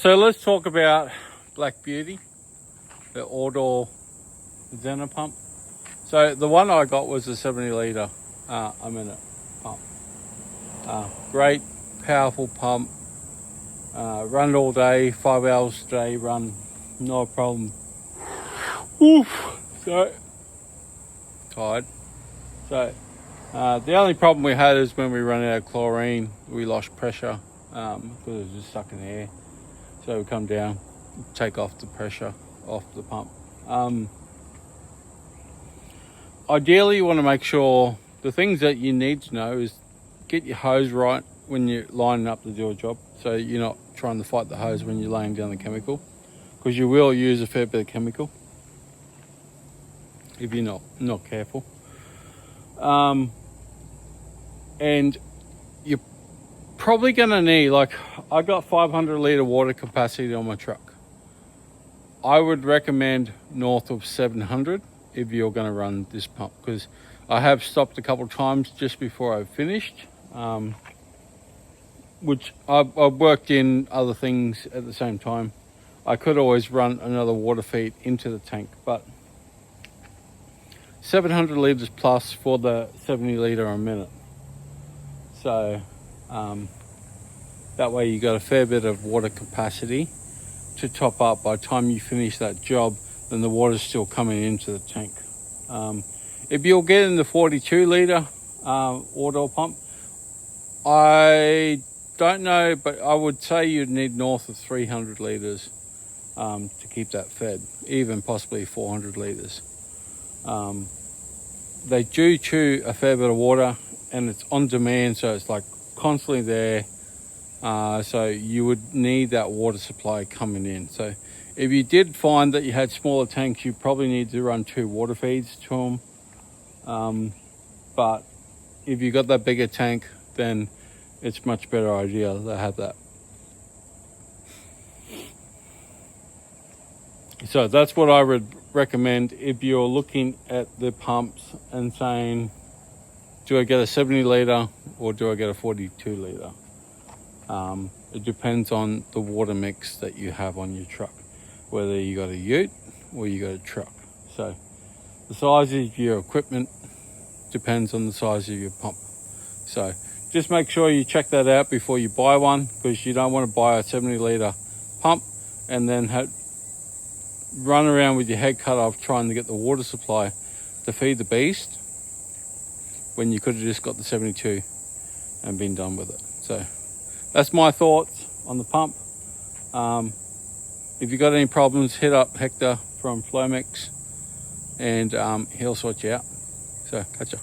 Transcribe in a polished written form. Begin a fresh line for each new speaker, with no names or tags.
So let's talk about Black Beauty, the outdoor Zeta pump. So the one I got was a 70 litre a minute pump. Great, powerful pump. Run all day, 5 hours a day run, no problem. Oof, so tired. So the only problem we had is when we ran out of chlorine, we lost pressure because it was just stuck in the air. So we come down, take off the pressure off the pump. Ideally, you want to make sure the things that you need to know is get your hose right when you're lining up to do a job. So you're not trying to fight the hose when you're laying down the chemical, because you will use a fair bit of chemical if you're not careful. And you're probably going to need, like, I got 500 litre water capacity on my truck. I would recommend north of 700 if you're going to run this pump, because I have stopped a couple of times just before I finished, which I've worked in other things at the same time. I could always run another water feed into the tank, but 700 litres plus for the 70 litre a minute. So that way you got a fair bit of water capacity to top up. By the time you finish that job, then the water's still coming into the tank. If you're getting the 42 litre auto pump, I don't know, but I would say you'd need north of 300 litres to keep that fed, even possibly 400 litres. They do chew a fair bit of water, and it's on demand, so it's like constantly there. So you would need that water supply coming in. So if you did find that you had smaller tanks, you probably need to run 2 water feeds to them. But if you got that bigger tank, then it's much better idea to have that. So that's what I would recommend if you're looking at the pumps and saying, do I get a 70 litre or do I get a 42 litre? It depends on the water mix that you have on your truck, whether you got a ute or you got a truck. So the size of your equipment depends on the size of your pump. So just make sure you check that out before you buy one, because you don't want to buy a 70 litre pump and then run around with your head cut off trying to get the water supply to feed the beast when you could have just got the 72 and been done with it. So that's my thoughts on the pump. If you got any problems, hit up Hector from Flomix and he'll sort you out. So catch ya.